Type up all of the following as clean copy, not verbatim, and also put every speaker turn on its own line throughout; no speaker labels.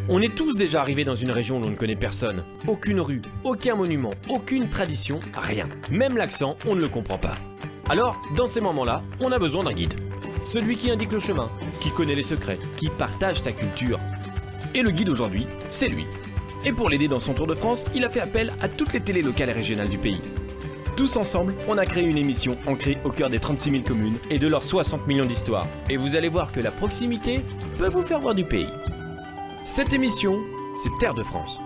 On est tous déjà arrivés dans une région où l'on ne connaît personne. Aucune rue, aucun monument, aucune tradition, rien. Même l'accent, on ne le comprend pas. Alors, dans ces moments-là, on a besoin d'un guide. Celui qui indique le chemin, qui connaît les secrets, qui partage sa culture. Et le guide aujourd'hui, c'est lui. Et pour l'aider dans son tour de France, il a fait appel à toutes les télés locales et régionales du pays. Tous ensemble, on a créé une émission ancrée au cœur des 36 000 communes et de leurs 60 millions d'histoires. Et vous allez voir que la proximité peut vous faire voir du pays. Cette émission, c'est Terre de France.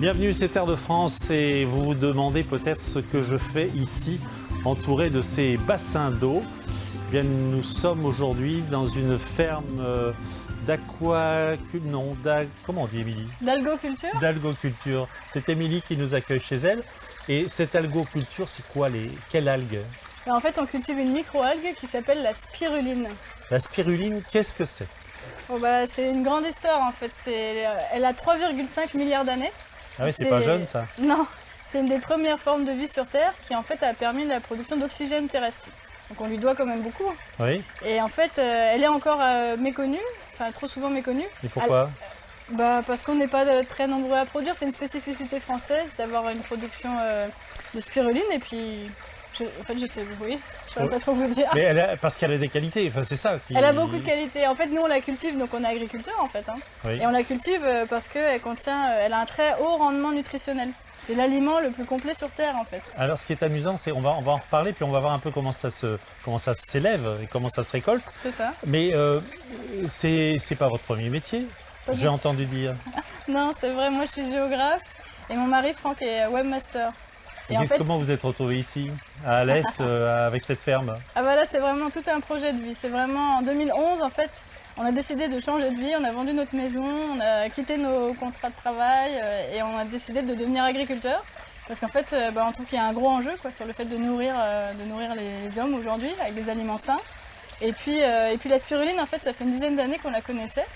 Bienvenue, c'est Terre de France et vous vous demandez peut-être ce que je fais ici, entouré de ces bassins d'eau. Eh bien, nous sommes aujourd'hui dans une ferme comment on dit, Émilie?
D'algoculture.
D'algoculture. C'est Émilie qui nous accueille chez elle. Et cette algoculture, c'est quoi? Quelle algue?
En fait, on cultive une micro-algue qui s'appelle la spiruline.
La spiruline, qu'est-ce que c'est?
C'est une grande histoire en fait. Elle a 3,5 milliards d'années.
Ah oui, c'est pas jeune ça?
Non, c'est une des premières formes de vie sur Terre qui en fait a permis la production d'oxygène terrestre. Donc on lui doit quand même beaucoup.
Oui.
Et en fait, elle est encore méconnue, enfin trop souvent méconnue.
Et pourquoi?
Parce qu'on n'est pas très nombreux à produire. C'est une spécificité française d'avoir une production de spiruline. Et puis, je sais, oui, je ne saurais pas trop vous dire.
Mais parce qu'elle a des qualités, enfin, c'est ça.
Elle a beaucoup de qualités. En fait, nous, on la cultive, donc on est agriculteur en fait. Hein.
Oui.
Et on la cultive parce qu'elle elle a un très haut rendement nutritionnel. C'est l'aliment le plus complet sur Terre en fait.
Alors ce qui est amusant, c'est on va en reparler, puis on va voir un peu comment ça s'élève et comment ça se récolte.
C'est ça.
Mais c'est pas votre premier métier, j'ai entendu dire.
Non, c'est vrai, moi je suis géographe et mon mari Franck est webmaster.
Et en fait, comment vous êtes retrouvé ici, à Alès, avec cette ferme?
Ah bah là, c'est vraiment tout un projet de vie. C'est vraiment en 2011, en fait, on a décidé de changer de vie. On a vendu notre maison, on a quitté nos contrats de travail et on a décidé de devenir agriculteur. Parce qu'en fait, on trouve qu'il y a un gros enjeu sur le fait de nourrir les hommes aujourd'hui avec des aliments sains. Et puis la spiruline, en fait, ça fait une dizaine d'années qu'on la connaissait.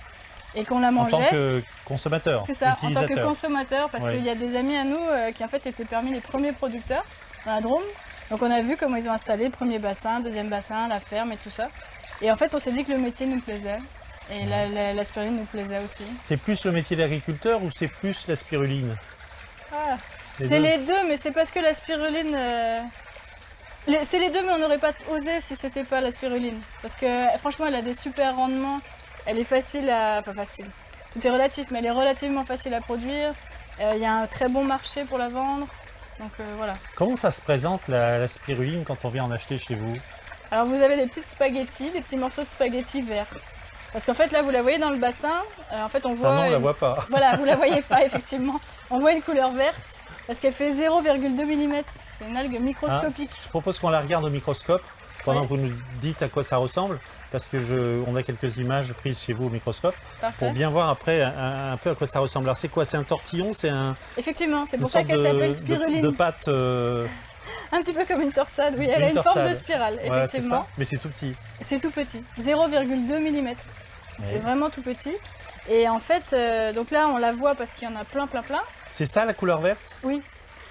Et qu'on la mangeait.
En tant que consommateur.
C'est ça, en tant que consommateur, parce qu'il y a des amis à nous qui en fait étaient parmi les premiers producteurs dans la Drôme. Donc on a vu comment ils ont installé le premier bassin, deuxième bassin, la ferme et tout ça. Et en fait on s'est dit que le métier nous plaisait. Et la spiruline nous plaisait aussi.
C'est plus le métier d'agriculteur ou c'est plus la spiruline?
C'est les deux, mais c'est parce que la spiruline... c'est les deux, mais on n'aurait pas osé si c'était pas la spiruline. Parce que franchement elle a des super rendements. Elle est facile enfin facile, tout est relatif, mais elle est relativement facile à produire. Il y a un très bon marché pour la vendre, donc voilà.
Comment ça se présente la spiruline quand on vient en acheter chez vous?
Alors vous avez des petites spaghettis, des petits morceaux de spaghettis verts. Parce qu'en fait là vous la voyez dans le bassin, en fait on voit...
Ah non, on la voit pas.
Voilà, vous la voyez pas effectivement. On voit une couleur verte, parce qu'elle fait 0,2 mm. C'est une algue microscopique.
Je propose qu'on la regarde au microscope. Pendant que vous nous dites à quoi ça ressemble, parce que on a quelques images prises chez vous au microscope, pour bien voir après un peu à quoi ça ressemble. Alors c'est quoi? C'est un tortillon?
Effectivement, c'est pour ça qu'elle s'appelle spiruline.
De pâte
un petit peu comme une torsade, oui, elle a une forme de spirale,
voilà,
effectivement.
Ça. Mais c'est tout petit.
C'est tout petit, 0,2 mm. Oui. C'est vraiment tout petit. Et en fait, donc là on la voit parce qu'il y en a plein.
C'est ça la couleur verte?
Oui.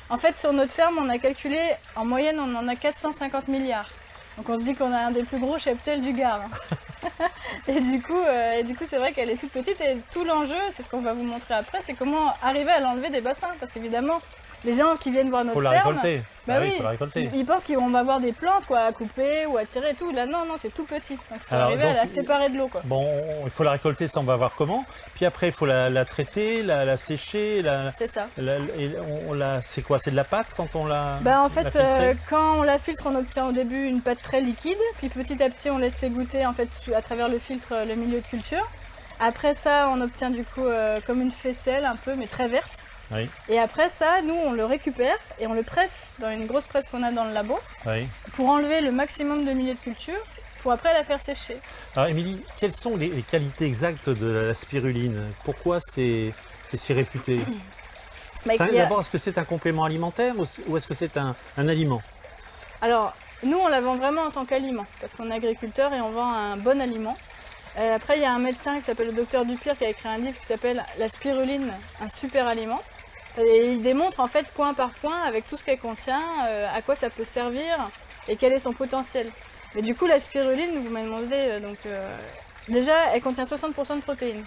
En fait, sur notre ferme, on a calculé, en moyenne, on en a 450 milliards. Donc on se dit qu'on a un des plus gros cheptels du Gard. Et du coup, c'est vrai qu'elle est toute petite et tout l'enjeu, c'est ce qu'on va vous montrer après, c'est comment arriver à l'enlever des bassins. Parce qu'évidemment, les gens qui viennent voir notre ferme...
Faut la récolter.
Ils pensent qu'on va avoir des plantes à couper ou à tirer et tout. Là, non, c'est tout petit. Donc il faut arriver à la séparer de l'eau.
Bon, il faut la récolter, ça on va voir comment. Puis après, il faut la traiter, la sécher.
C'est ça.
C'est quoi? C'est de la pâte quand on la...
En fait, quand on la filtre, on obtient au début une pâte très liquide. Puis petit à petit, on laisse s'égoutter en fait, à travers le filtre le milieu de culture. Après ça, on obtient du coup comme une faisselle un peu, mais très verte.
Oui,
Et après ça, nous, on le récupère et on le presse dans une grosse presse qu'on a dans le labo
oui.
pour enlever le maximum de milieux de culture pour après la faire sécher.
Alors Émilie, quelles sont les qualités exactes de la spiruline? Pourquoi c'est si réputé?
Bah, il y a-
D'abord, est-ce que c'est un complément alimentaire ou est-ce que c'est un aliment?
Alors, nous, on la vend vraiment en tant qu'aliment parce qu'on est agriculteur et on vend un bon aliment. Après, il y a un médecin qui s'appelle le docteur Dupire qui a écrit un livre qui s'appelle La spiruline, un super aliment. Et il démontre en fait point par point avec tout ce qu'elle contient, à quoi ça peut servir et quel est son potentiel. Mais du coup, la spiruline, vous m'avez demandé, déjà, elle contient 60% de protéines.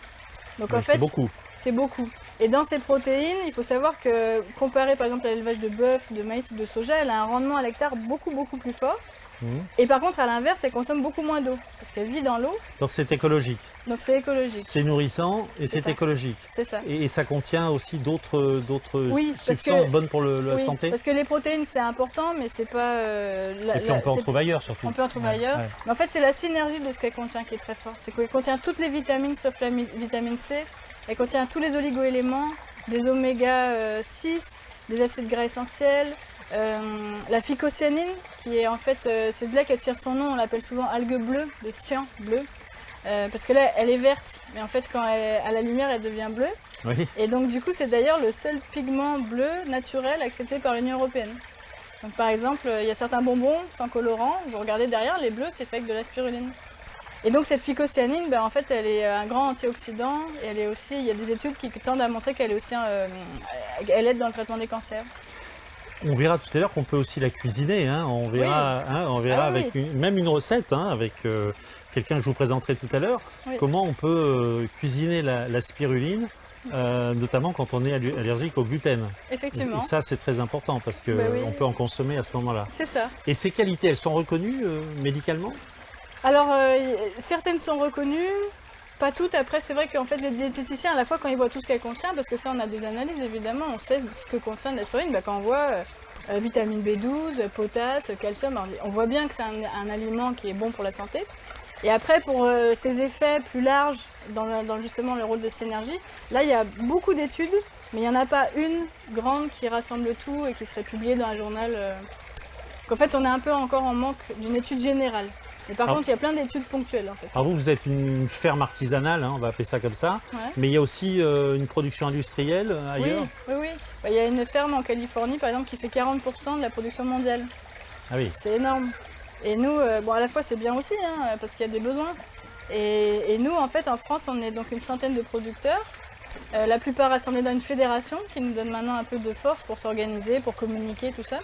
Donc
Oui,
en fait,
c'est beaucoup.
c'est beaucoup. Et dans ces protéines, il faut savoir que comparé par exemple à l'élevage de bœuf, de maïs ou de soja, elle a un rendement à l'hectare beaucoup plus fort.
Mhm.
Et par contre, à l'inverse, elle consomme beaucoup moins d'eau parce qu'elle vit dans l'eau,
Donc c'est écologique,
donc c'est écologique.
c'est nourrissant et
C'est
c'est
ça.
écologique.
C'est ça.
Et ça contient aussi d'autres
Oui, parce
substances
que-
bonnes pour la
Oui,
santé.
parce que les protéines c'est important, mais c'est pas.
Et puis on peut en trouver ailleurs surtout.
On peut en trouver
Ouais,
ailleurs.
ouais.
Mais en fait, c'est la synergie de ce qu'elle contient qui est très fort. C'est qu'elle contient toutes les vitamines sauf la vitamine C. Elle contient tous les oligo-éléments, des oméga 6, des acides gras essentiels, la phycocyanine, qui est en fait, c'est de là qu'elle tire son nom. On l'appelle souvent algue bleue, de cyan bleu. Parce que là, elle est verte, mais en fait, quand elle est à la lumière, elle devient bleue.
Oui.
Et donc, du coup, c'est d'ailleurs le seul pigment bleu naturel accepté par l'Union européenne. Donc, par exemple, il y a certains bonbons sans colorant. Vous regardez derrière, les bleus, c'est fait avec de la spiruline. Et donc, cette phycocyanine, ben, en fait, elle est un grand antioxydant. Et elle est aussi, il y a des études qui tendent à montrer qu'elle est aussi, elle aide dans le traitement des cancers.
On verra tout à l'heure qu'on peut aussi la cuisiner. Hein. On verra,
Ah oui.
avec même une recette, hein, avec quelqu'un que je vous présenterai tout à l'heure,
Oui.
comment on peut cuisiner la spiruline, notamment quand on est allergique au gluten.
Effectivement.
Et ça, c'est très important parce qu'on
Ben oui.
peut en consommer à ce moment-là.
C'est ça.
Et ces qualités, elles sont reconnues médicalement?
Alors, certaines sont reconnues, pas toutes. Après, c'est vrai qu'en fait, les diététiciens, à la fois, quand ils voient tout ce qu'elle contient, parce que ça, on a des analyses, évidemment, on sait ce que contient l'aspirine. Bah, quand on voit vitamine B12, potasse, calcium, alors, on voit bien que c'est un aliment qui est bon pour la santé. Et après, pour ses effets plus larges, dans justement le rôle de synergie, là, il y a beaucoup d'études, mais il n'y en a pas une grande qui rassemble tout et qui serait publiée dans un journal. En fait, on est un peu encore en manque d'une étude générale. Mais par
Ah.
contre, il y a plein d'études ponctuelles en fait.
Alors vous êtes une ferme artisanale, hein, on va appeler ça comme ça,
Ouais.
mais il y a aussi une production industrielle ailleurs?
Oui. Bah, il y a une ferme en Californie, par exemple, qui fait 40% de la production mondiale.
Ah oui.
C'est énorme. Et nous, bon, à la fois, c'est bien aussi, hein, parce qu'il y a des besoins. Et nous, en fait, en France, on est donc une centaine de producteurs. La plupart rassemblés dans une fédération qui nous donne maintenant un peu de force pour s'organiser, pour communiquer, tout ça.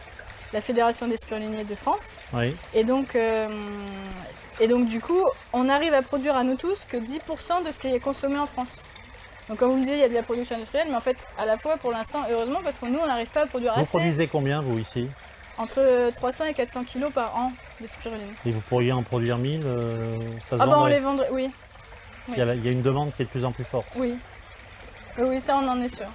La Fédération des spiruliniers de France.
Oui.
Et donc, du coup, on arrive à produire à nous tous que 10% de ce qui est consommé en France. Donc, comme vous me disiez, il y a de la production industrielle, mais en fait, à la fois, pour l'instant, heureusement, parce que nous, on n'arrive pas à produire
Vous
assez,
produisez combien vous ici?
entre 300 et 400 kilos par an de spiruline.
Et vous pourriez en produire 1000, ça se
Ah bah, on
vendrait?
les vendrait, oui,
Il y a une demande qui est de plus en plus forte.
oui. Oui, ça, on en est sûr.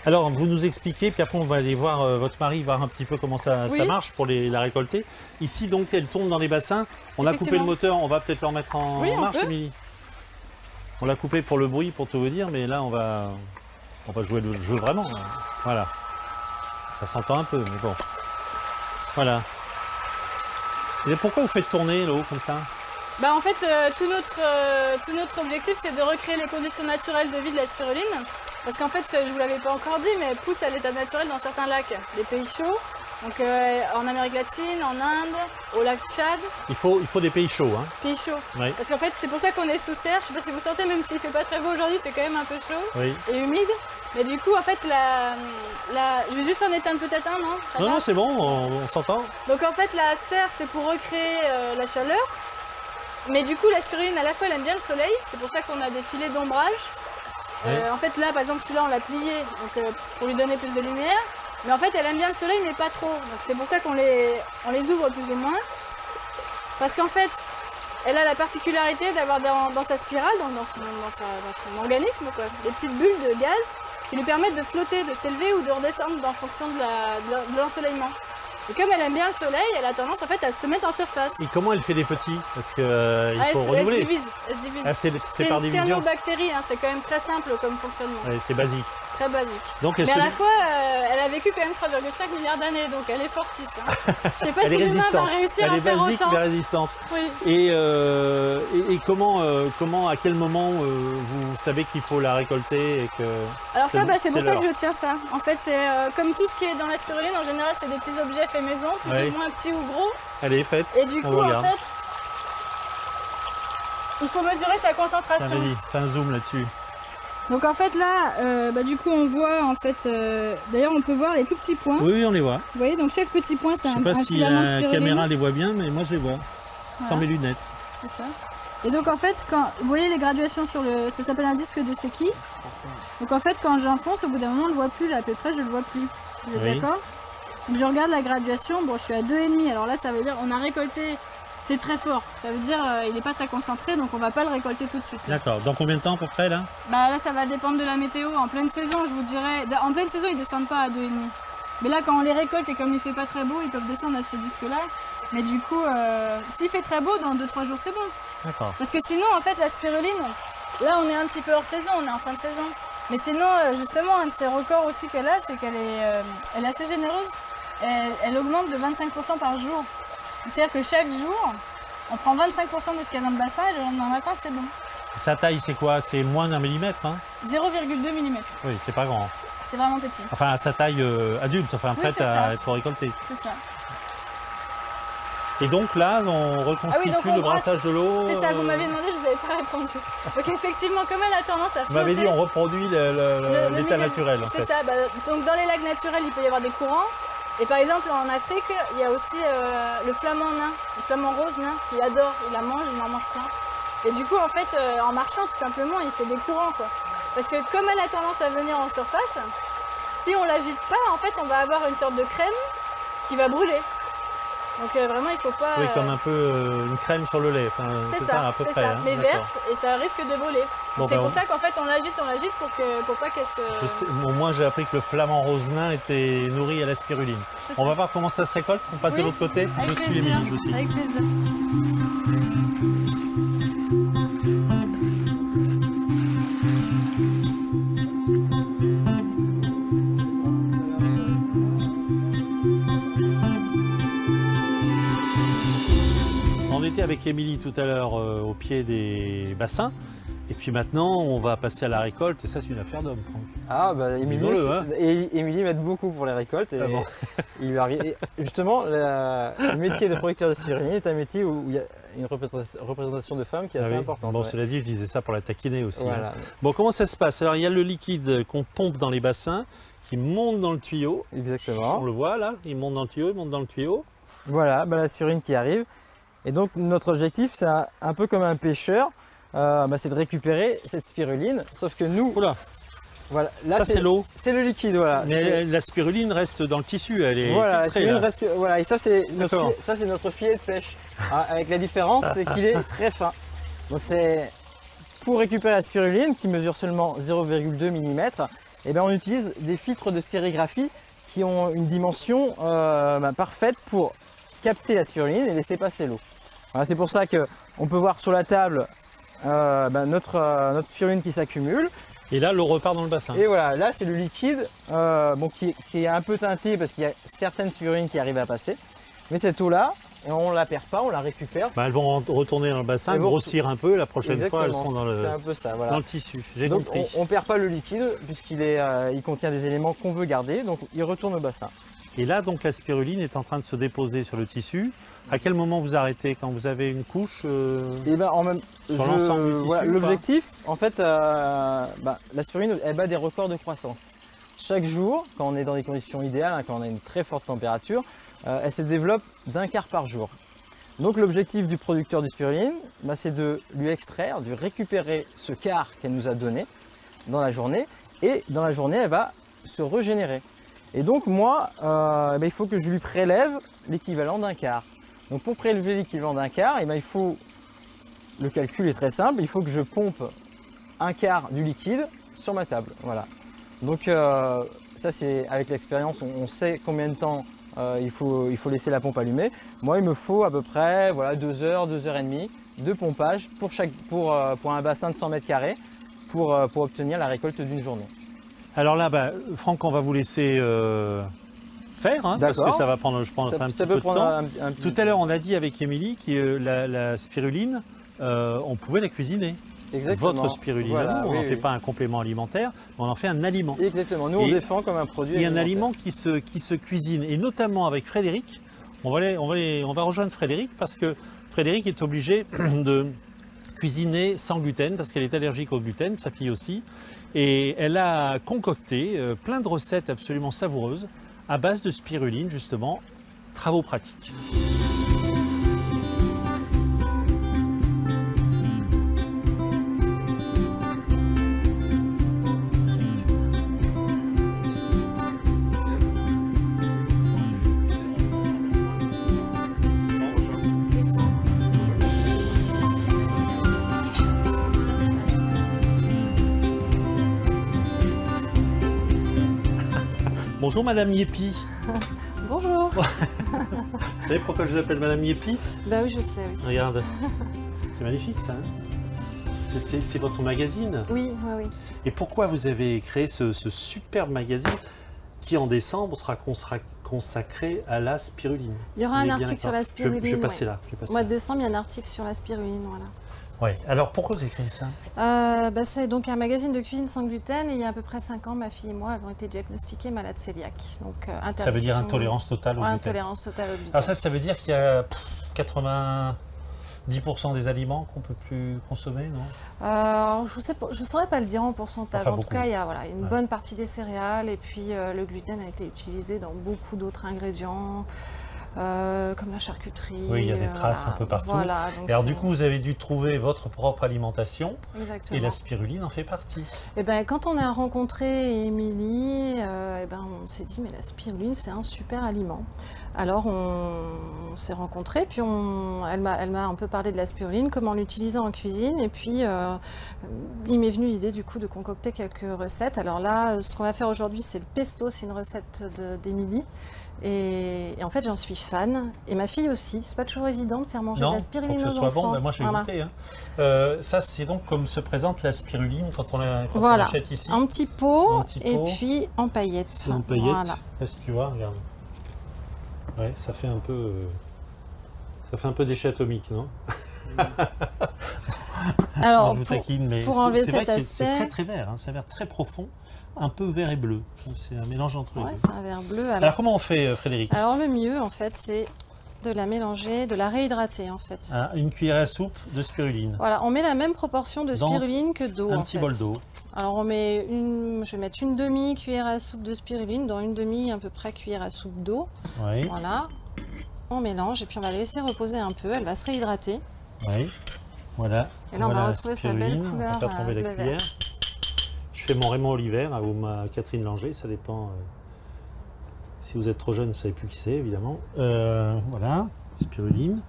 Alors, vous nous expliquez, puis après on va aller voir votre mari, voir un petit peu comment ça
Oui.
marche pour la récolter. Ici, donc, elle tourne dans les bassins. On a coupé le
Effectivement.
moteur, on va peut-être le remettre en
Oui, on
marche,
peut.
Émilie. On l'a coupé pour le bruit, pour tout vous dire, mais là, on va jouer le jeu vraiment. Voilà. Ça s'entend un peu, mais bon. Voilà. Et pourquoi vous faites tourner l'eau comme ça?
Bah, en fait, tout notre objectif, c'est de recréer les conditions naturelles de vie de la spiruline. Parce qu'en fait, je ne vous l'avais pas encore dit, mais elle pousse à l'état naturel dans certains lacs. Les pays chauds, donc en Amérique latine, en Inde, au lac Tchad,
Il faut des pays chauds, hein.
pays chauds.
Oui,
Parce qu'en fait, c'est pour ça qu'on est sous serre. Je sais pas si vous sentez, même s'il fait pas très beau aujourd'hui, il fait quand même un peu chaud
oui.
et humide. Mais du coup, en fait, je vais juste en éteindre peut-être un, non? Ça
Non,
va
non, c'est bon, on s'entend.
Donc en fait, la serre, c'est pour recréer la chaleur. Mais du coup, la spiruline, à la fois, elle aime bien le soleil. C'est pour ça qu'on a des filets d'ombrage. En fait, là, par exemple, celui-là, on l'a plié donc, pour lui donner plus de lumière. Mais en fait, elle aime bien le soleil, mais pas trop. Donc c'est pour ça qu'on on les ouvre plus ou moins. Parce qu'en fait, elle a la particularité d'avoir dans sa spirale, dans son organisme, quoi, des petites bulles de gaz qui lui permettent de flotter, de s'élever ou de redescendre en fonction de l'ensoleillement. Et comme elle aime bien le soleil, elle a tendance en fait à se mettre en surface.
Et comment elle fait des petits? Parce qu'il
Ah,
faut renouveler.
Elle se divise.
Ah, c'est
C'est
par
une
division.
cyanobactérie, hein, c'est quand même très simple comme fonctionnement.
Ouais, c'est basique.
très basique.
Donc,
Mais à la fois, elle a vécu quand même 3,5 milliards d'années, donc elle est fortiche. Hein. Je sais pas
elle
si
est
l'humain va
résistante.
réussir
Elle
à
est
faire
basique
autant.
mais résistante.
Oui.
Et comment, à quel moment vous savez qu'il faut la récolter et que
Alors ça, c'est pour ça
l'heure.
que je tiens ça. En fait, c'est comme tout ce qui est dans la spiruline, en général, c'est des petits objets faits maison, plus
Oui.
ou moins petits ou gros.
Elle est faite.
Et du
on
coup, en
regarde.
fait, il faut mesurer sa concentration.
Tiens, vas-y, fais un zoom là-dessus.
Donc en fait là, du coup on voit en fait, d'ailleurs on peut voir les tout petits points.
Oui, on les voit.
Vous voyez, donc chaque petit point c'est
Je
un
sais pas si
filament de
la
spiruline.
caméra les voit bien, mais moi je les vois.
Voilà.
Sans mes lunettes.
C'est ça. Et donc en fait, vous voyez les graduations sur le, ça s'appelle un disque de Secchi. Donc en fait quand j'enfonce, au bout d'un moment on ne le voit plus, là à peu près je le vois plus. Vous êtes
Oui.
d'accord? Donc je regarde la graduation, bon je suis à 2,5, alors là ça veut dire on a récolté, c'est très fort. Ça veut dire il n'est pas très concentré, donc on va pas le récolter tout de suite.
D'accord. Dans combien de temps à peu près là?
Bah là ça va dépendre de la météo. En pleine saison je vous dirais, en pleine saison ils descendent pas à 2,5. Mais là quand on les récolte et comme il fait pas très beau, ils peuvent descendre à ce disque là. Mais du coup, s'il fait très beau, dans 2-3 jours c'est bon.
D'accord.
Parce que sinon en fait la spiruline, là on est un petit peu hors saison, on est en fin de saison. Mais sinon justement un de ses records aussi qu'elle a, c'est qu'elle est assez généreuse. Elle augmente de 25% par jour. C'est-à-dire que chaque jour, on prend 25% de ce qu'il y a dans le bassin et le lendemain matin c'est bon.
Sa taille c'est quoi? C'est moins d'un millimètre, hein?
0,2 mm.
Oui, c'est pas grand.
C'est vraiment petit.
Enfin, à sa taille adulte, enfin
Oui,
prête
c'est
à
ça.
être récoltée.
C'est ça.
Et donc là, on reconstitue
donc on
le
brasse.
brassage de l'eau.
C'est ça, vous m'aviez demandé, je vous avais pas répondu. Donc effectivement, comme elle a tendance à
Vous m'avez
flotter,
dit on reproduit
le
l'état
milieu-
naturel en
C'est
fait.
ça, donc dans les lacs naturels, il peut y avoir des courants. Et par exemple, en Afrique, il y a aussi le flamand nain, le flamand rose nain, qui adore, il la mange, il en mange plein. Et du coup, en fait, en marchant, tout simplement, il fait des courants, quoi. Parce que comme elle a tendance à venir en surface, si on l'agite pas, en fait, on va avoir une sorte de crème qui va brûler. Donc vraiment, il faut pas...
Oui, comme un peu une crème sur le lait. Enfin,
C'est ça,
à peu
c'est
près.
ça,
hein.
mais
D'accord.
verte, et ça risque de brûler.
Bon,
C'est
ben,
pour ça qu'en fait, on l'agite pour pas qu'elle se...
Je sais, au moins j'ai appris que le flamand rose nain était nourri à la spiruline.
C'est
On
ça.
va voir comment ça se récolte. On passe de
Oui,
l'autre côté.
Avec
Je suis
plaisir,
Émilie, je suis.
avec plaisir.
On était avec Émilie tout à l'heure au pied des bassins. Et puis maintenant, on va passer à la récolte. Et ça, c'est une affaire d'homme, Franck.
Ah bah Émilie,
Disons-le, hein.
Émilie m'aide beaucoup pour les récoltes. Et
Ah bon.
il lui arrive, et justement, le métier de producteur de spiruline est un métier où il y a une représentation de femmes qui est
Ah
assez
oui.
importante.
Bon,
ouais.
cela dit, je disais ça pour la taquiner aussi. hein.
Voilà,
Bon, comment ça se passe? Alors, il y a le liquide qu'on pompe dans les bassins, qui monte dans le tuyau. On
exactement.
le voit là, il monte dans le tuyau, il monte dans le tuyau.
Voilà, bah, la spiruline qui arrive. Et donc notre objectif, c'est un peu comme un pêcheur, c'est de récupérer cette spiruline. Sauf que nous,
Oula,
voilà, là
ça c'est l'eau.
c'est le liquide, voilà.
Mais la spiruline reste dans le tissu, elle est
Voilà, la
filtrée,
spiruline
là.
reste voilà, et ça c'est
D'accord.
notre filet de pêche. Avec la différence, c'est qu'il est très fin. Donc c'est pour récupérer la spiruline qui mesure seulement 0,2 mm, et ben on utilise des filtres de stérigraphie qui ont une dimension parfaite pour capter la spiruline et laisser passer l'eau. Voilà, c'est pour ça que on peut voir sur la table notre spiruline qui s'accumule.
Et là, l'eau repart dans le bassin.
Et voilà, là c'est le liquide qui est un peu teinté parce qu'il y a certaines spirulines qui arrivent à passer. Mais cette eau-là, on ne la perd pas, on la récupère.
Bah, elles vont retourner dans le bassin,
Elles vont-
grossir un peu. La prochaine fois, elles
Exactement,
seront dans
c'est
le,
un peu ça, voilà.
dans le tissu. J'ai
Donc
compris.
on ne perd pas le liquide puisqu'il contient des éléments qu'on veut garder, donc il retourne au bassin.
Et là, donc, la spiruline est en train de se déposer sur le tissu. À quel moment vous arrêtez? Quand vous avez une couche
Et ben en même
Sur l'ensemble du tissu ou pas?
l'objectif, en fait, la spiruline, elle bat des records de croissance. Chaque jour, quand on est dans des conditions idéales, hein, quand on a une très forte température, elle se développe d'un quart par jour. Donc l'objectif du producteur de spiruline, c'est de lui extraire, de récupérer ce quart qu'elle nous a donné dans la journée, et dans la journée, elle va se régénérer. Et donc moi, il faut que je lui prélève l'équivalent d'un quart. Donc pour prélever l'équivalent d'un quart, il faut, le calcul est très simple, il faut que je pompe un quart du liquide sur ma table. Voilà. Donc ça c'est avec l'expérience, on sait combien de temps il faut laisser la pompe allumée. Moi il me faut à peu près 2 heures, 2 heures et demie de pompage pour un bassin de 100 mètres carrés pour obtenir la récolte d'une journée.
Alors là, Franck, on va vous laisser faire, hein, parce que
D'accord.
ça va prendre, je pense, un petit peu de
prendre
temps.
un petit-
Tout à l'heure, on a dit avec Émilie que la spiruline, on pouvait la cuisiner.
Exactement.
Votre spiruline,
Voilà,
à nous, on
oui,
n'en fait
oui.
pas un complément alimentaire, mais on en fait un aliment.
Exactement. Nous, on
Et-
défend comme un produit
Et un
alimentaire.
aliment qui se cuisine, et notamment avec Frédéric. On va rejoindre Frédéric parce que Frédéric est obligé de cuisiner sans gluten parce qu'elle est allergique au gluten, sa fille aussi. Et elle a concocté plein de recettes absolument savoureuses à base de spiruline, justement, travaux pratiques. Bonjour Madame Yépi.
Bonjour.
Vous savez pourquoi je vous appelle Madame Yépi?
Bah oui, je sais, oui.
Regarde, c'est magnifique ça. Hein, c'est votre magazine.
Oui, oui, oui.
Et pourquoi vous avez créé ce superbe magazine qui en décembre sera consacré à la spiruline?
Il y aura
On
un
est bien
article sur la
d'accord.
spiruline.
Je vais passer
ouais.
là. Je vais passer
Au mois
là.
de décembre, il y a un article sur la spiruline, voilà.
Ouais. Alors pourquoi vous avez créé ça?
C'est donc un magazine de cuisine sans gluten et il y a à peu près 5 ans, ma fille et moi avons été diagnostiqués malades cœliaques. Donc,
Ça veut dire
interdiction-
intolérance totale au
Ouais,
gluten.
intolérance totale au gluten.
Alors ça veut dire qu'il y a 90% des aliments qu'on peut plus consommer, non?
Je ne saurais pas le dire en pourcentage.
Enfin,
en tout
beaucoup.
cas, il y a une
Ouais.
bonne partie des céréales et puis le gluten a été utilisé dans beaucoup d'autres ingrédients. Comme la charcuterie.
Oui, il y a des traces un peu partout.
Voilà, donc
Et alors
c'est-
du coup, vous avez dû trouver votre propre alimentation
exactement.
et la spiruline en fait partie.
Et ben, quand on a rencontré Émilie, on s'est dit mais la spiruline c'est un super aliment. Alors on s'est rencontrés, puis elle m'a un peu parlé de la spiruline, comment l'utiliser en cuisine, et puis il m'est venu l'idée du coup de concocter quelques recettes. Alors là, ce qu'on va faire aujourd'hui, c'est le pesto, c'est une recette d'Émilie. Et en fait, j'en suis fan. Et ma fille aussi. C'est pas toujours évident de faire manger de
Non,
la
pour
spiruline
que ce
aux
soit
enfants.
bon, ben moi je vais
Voilà.
goûter. Hein. Ça, c'est donc comme se présente la spiruline quand on
Voilà.
l'achète ici.
Un petit pot,
Un petit
et
pot.
puis en paillettes.
C'est en paillettes.
Voilà.
Est-ce que tu vois, regarde. Ouais, ça fait un peu déchet atomique, non?
Alors,
Non, je vous taquine, mais
pour enlever
c'est vrai
cet
que c'est
aspect-
très très vert, hein, c'est un vert très profond, un peu vert et bleu. C'est un mélange entre les
ouais,
deux.
c'est un verre bleu.
Alors comment on fait, Frédéric?
Alors le mieux, en fait, c'est de la mélanger, de la réhydrater, en fait.
Ah, une cuillère à soupe de spiruline.
Voilà, on met la même proportion de
Dans
spiruline que d'eau.
Un
en
petit
fait.
bol d'eau.
Alors je vais mettre une demi-cuillère à soupe de spiruline dans une demi à peu près cuillère à soupe d'eau.
Oui,
Voilà. On mélange et puis on va la laisser reposer un peu. Elle va se réhydrater.
oui. Voilà.
Et là, on va
Voilà la
retrouver sa belle
spiruline. On
couleur,
va faire tomber la
bleu vert.
cuillère. Je fais mon Raymond Oliver hein, ou ma Catherine Langer, ça dépend. Si vous êtes trop jeune, vous ne savez plus qui c'est, évidemment. Voilà, spiruline.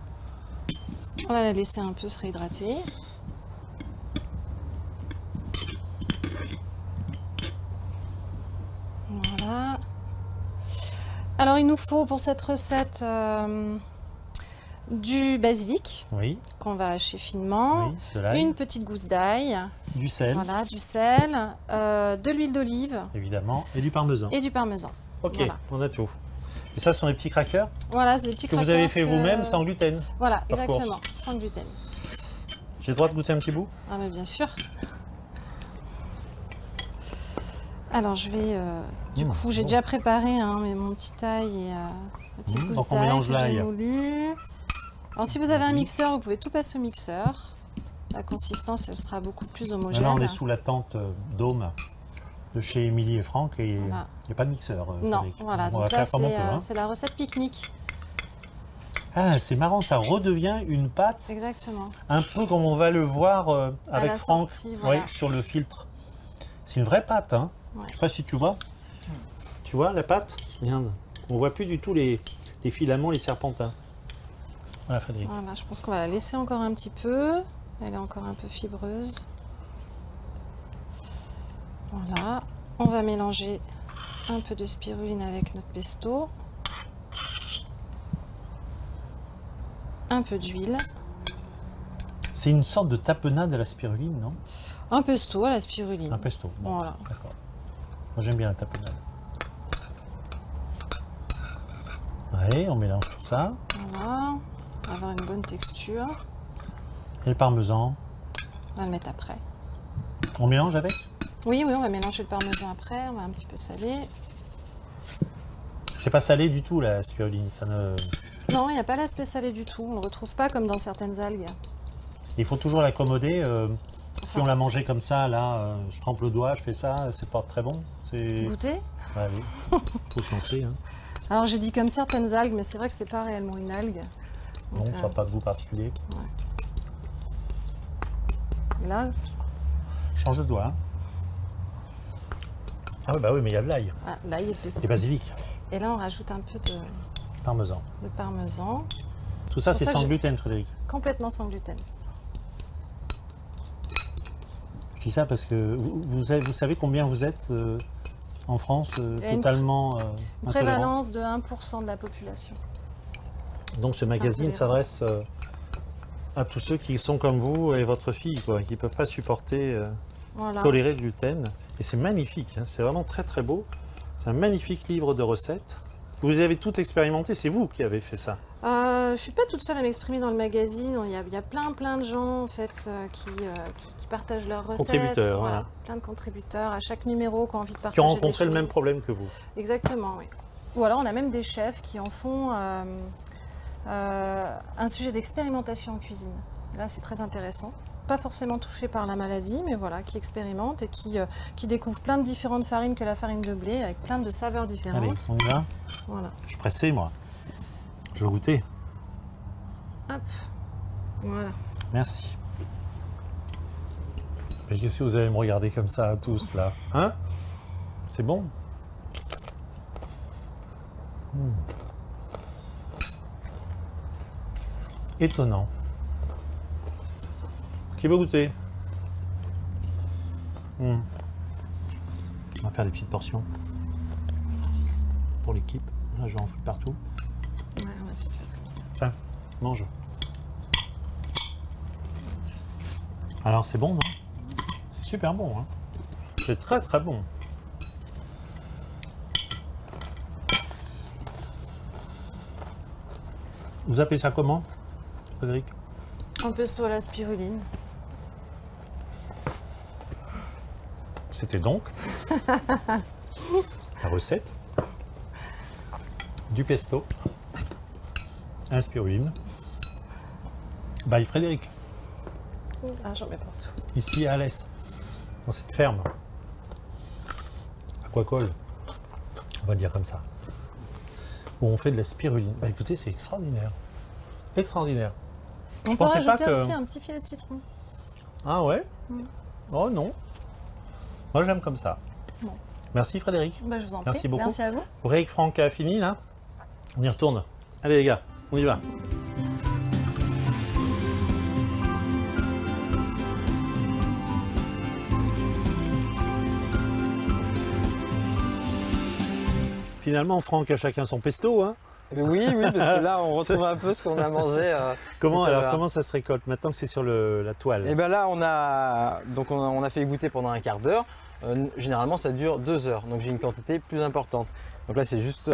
On va la laisser un peu se réhydrater. Voilà. Alors il nous faut pour cette recette du basilic
Oui,
qu'on va hacher finement,
oui, de l'ail,
une petite gousse d'ail,
du sel,
voilà, du sel, de l'huile d'olive
évidemment, et du parmesan.
et du parmesan.
Ok,
voilà.
on a tout. Et ça, ce sont les petits crackers
Voilà, c'est des petits
que vous
crackers
avez fait
que-
vous-même sans gluten.
Voilà,
of
exactement,
course.
sans gluten.
J'ai le droit de goûter un petit bout?
Ah mais bien sûr. Alors je vais, du
Mmh,
coup j'ai
bon.
déjà préparé mon petit ail et ma petite
Mmh,
gousse
donc on
d'ail
mélange
que j'ai
l'ail.
moulu. Alors si vous avez un
Vas-y.
mixeur, vous pouvez tout passer au mixeur. La consistance elle sera beaucoup plus homogène.
Là, on est sous la tente Dôme de chez Émilie et Franck et il
Voilà.
n'y a pas de mixeur.
Non,
Frédéric.
voilà,
On
donc
va
là
faire comme on peut. Hein.
c'est la recette pique-nique.
Ah, c'est marrant, ça redevient une pâte,
Exactement.
un peu comme on va le voir avec
la
Franck
sortie, voilà.
ouais, sur le filtre. C'est une vraie pâte, hein.
Ouais.
Je sais pas si tu vois. Tu vois la pâte? Regarde, on voit plus du tout les filaments, les serpentins. Voilà, Frédéric.
Voilà, je pense qu'on va la laisser encore un petit peu. Elle est encore un peu fibreuse. Voilà. On va mélanger un peu de spiruline avec notre pesto. Un peu d'huile.
C'est une sorte de tapenade à la spiruline, non?
Un pesto à la spiruline.
Un pesto. Bon,
Voilà.
d'accord. Moi j'aime bien la tapenade. Allez, on mélange tout ça.
Voilà, on va avoir une bonne texture.
Et le parmesan,
On va le mettre après.
on mélange avec?
Oui, on va mélanger le parmesan après, on va un petit peu saler.
C'est pas salé du tout la spiruline, ça ne...
Non, il n'y a pas l'aspect salé du tout, on ne le retrouve pas comme dans certaines algues.
Il faut toujours l'accommoder. Si
Enfin.
on l'a mangé comme ça, là, je trempe le doigt, je fais ça, c'est pas très bon. C'est...
Goûter.
Ouais, oui. Faut se lancer. Hein.
Alors j'ai dit comme certaines algues, mais c'est vrai que c'est pas réellement une algue.
Non,
Donc,
ça n'a pas de goût particulier.
là,
Change de doigt. Hein. Ah oui, bah oui, mais il y a de l'ail.
là il y a de
Et
pesto.
basilic,
Et là on rajoute un peu
parmesan.
de parmesan,
Tout ça,
C'est
c'est
pour ça
sans
que
gluten, Frédéric.
complètement sans gluten.
Je dis ça parce que vous savez combien vous êtes en France
Il y a une
totalement
Une
intolérants.
prévalence de 1% de la population.
Donc ce magazine
Intolérant.
s'adresse à tous ceux qui sont comme vous et votre fille, quoi, qui ne peuvent pas supporter,
Voilà.
tolérer le gluten. Et c'est magnifique, hein, c'est vraiment très très beau. C'est un magnifique livre de recettes. Vous avez tout expérimenté, c'est vous qui avez fait ça.
Je suis pas toute seule à m'exprimer dans le magazine. Il y a plein de gens en fait qui partagent leurs recettes.
Contributeurs, voilà.
Plein de contributeurs à chaque numéro qui ont envie de partager
Qui ont
des
rencontré le même
choses.
problème que vous.
Exactement, oui. Ou alors on a même des chefs qui en font un sujet d'expérimentation en cuisine. Là, c'est très intéressant. Pas forcément touchés par la maladie, mais voilà, qui expérimentent et qui découvrent plein de différentes farines que la farine de blé, avec plein de saveurs différentes.
Allez, on y va.
Voilà.
Je suis pressé, moi. Je veux goûter.
Hop. Voilà.
Merci. Mais qu'est-ce que vous allez me regarder comme ça, tous, là? Hein? C'est bon? Étonnant. Qui veut goûter? On va faire des petites portions. Pour l'équipe. Là, je vais en foutre partout.
Ouais, on va peut-être faire comme ça.
Tiens, mange. Alors, c'est bon, non? C'est super bon, hein? C'est très très bon. Vous appelez ça comment, Frédéric?
Un pesto à la spiruline.
C'était donc la recette du pesto à la spiruline by Frédéric,
Ah, j'en mets partout.
ici à l'Est, dans cette ferme aquacole, on va dire comme ça, où on fait de la spiruline. Bah écoutez, c'est extraordinaire. Extraordinaire.
On peut
pensais pas
rajouter
que-
aussi un petit filet de citron.
Ah ouais? Oh non. Moi j'aime comme ça.
Bon.
Merci Frédéric.
Bah, je vous en prie.
Merci beaucoup.
Merci à vous.
Vous voyez que Franck a fini là? On y retourne. Allez les gars, on y va. Finalement, Franck a chacun son pesto. Hein.
Oui, parce que là, on retrouve un peu ce qu'on a mangé.
Comment,
Tout à
alors,
l'heure.
comment ça se récolte maintenant que c'est sur la toile?
Et bien là, on a fait goûter pendant un quart d'heure. Généralement, ça dure 2 heures. Donc j'ai une quantité plus importante. Donc là, c'est juste.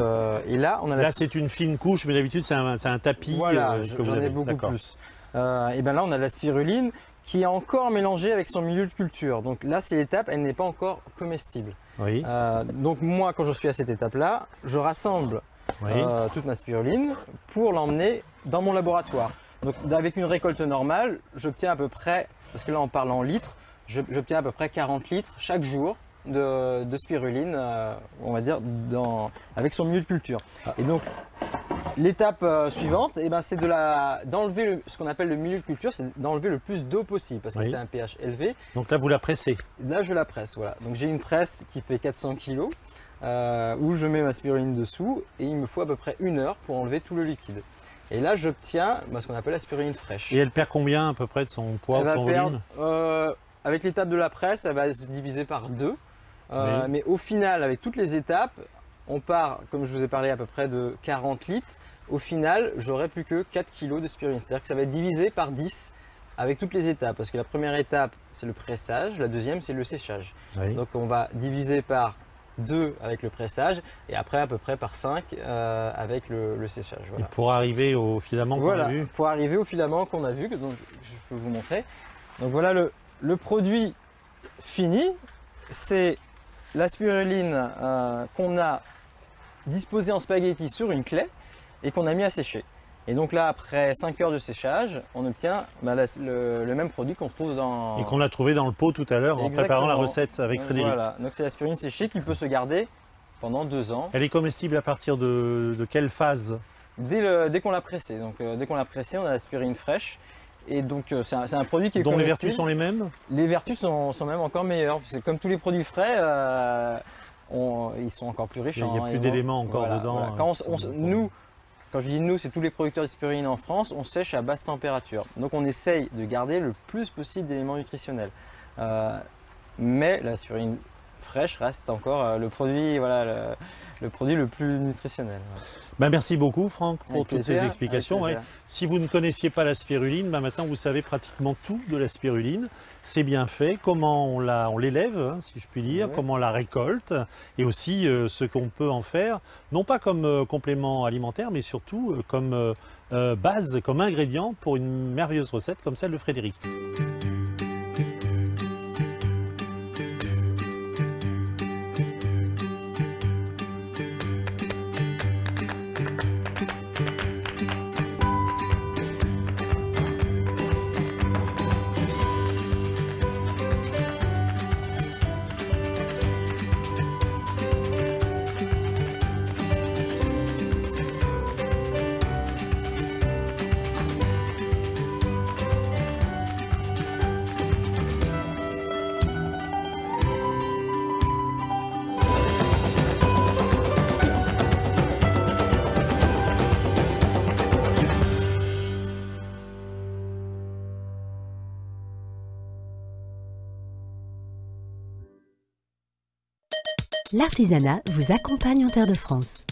Et là, on a
Là, c'est une fine couche, mais d'habitude, c'est un tapis
Voilà,
que vous
j'en
avez.
ai beaucoup
D'accord.
plus. Et bien là, on a de la spiruline qui est encore mélangée avec son milieu de culture. Donc là, c'est l'étape, elle n'est pas encore comestible.
Oui,
Donc moi, quand je suis à cette étape-là, je rassemble
oui.
toute ma spiruline pour l'emmener dans mon laboratoire. Donc avec une récolte normale, j'obtiens à peu près, parce que là on parle en litres, j'obtiens à peu près 40 litres chaque jour de spiruline, on va dire, avec son milieu de culture. Et donc l'étape suivante, eh ben, c'est d'enlever ce qu'on appelle le milieu de culture, c'est d'enlever le plus d'eau possible, parce que
Oui.
c'est un pH élevé.
Donc là, vous la pressez.
Là, je la presse, voilà. Donc j'ai une presse qui fait 400 kg où je mets ma spiruline dessous et il me faut à peu près 1 heure pour enlever tout le liquide. Et là, j'obtiens ce qu'on appelle la spiruline fraîche.
Et elle perd combien à peu près de son poids,
Elle
de
va
son
perdre,
volume?
avec l'étape de la presse, elle va se diviser par 2.
Oui.
Mais au final, avec toutes les étapes, on part, comme je vous ai parlé, à peu près de 40 litres. Au final, j'aurai plus que 4 kg de spiruline. C'est-à-dire que ça va être divisé par 10 avec toutes les étapes. Parce que la première étape, c'est le pressage. La deuxième, c'est le séchage.
Oui.
Donc on va diviser par 2 avec le pressage et après à peu près par 5 avec le séchage.
Et
Voilà.
pour arriver au filament qu'on a
Voilà,
vu.
pour arriver au filament qu'on a vu, donc je peux vous montrer. Donc voilà le produit fini, c'est la spiruline qu'on a disposée en spaghetti sur une claie et qu'on a mis à sécher. Et donc là, après 5 heures de séchage, on obtient le même produit qu'on trouve dans...
Et qu'on a trouvé dans le pot tout à l'heure en préparant la recette avec Frédéric.
Voilà, donc c'est la spiruline séchée qui peut se garder pendant 2 ans.
Elle est comestible à partir de quelle phase?
Dès qu'on l'a pressée. Donc dès qu'on l'a pressée, on a la spiruline fraîche. Et donc c'est un produit qui est
dont les
comestible.
vertus sont les mêmes?
Les vertus sont même encore meilleures. Parce que comme tous les produits frais, ils sont encore plus riches.
Il n'y a plus d'éléments encore dedans.
Voilà. Quand je dis nous, c'est tous les producteurs de spiruline en France, on sèche à basse température. Donc on essaye de garder le plus possible d'éléments nutritionnels. Mais la spiruline fraîche reste encore le produit, voilà, le produit le plus nutritionnel.
Ben, merci beaucoup Franck pour
Avec
toutes
plaisir,
ces explications.
avec
Ouais.
plaisir.
Si vous ne connaissiez pas la spiruline, ben maintenant vous savez pratiquement tout de la spiruline. C'est bien fait, comment on l'élève, hein, si je puis dire,
Ouais.
comment on la récolte et aussi ce qu'on peut en faire, non pas comme complément alimentaire, mais surtout comme base, comme ingrédient pour une merveilleuse recette comme celle de Frédéric.
L'artisanat vous accompagne en Terre de France.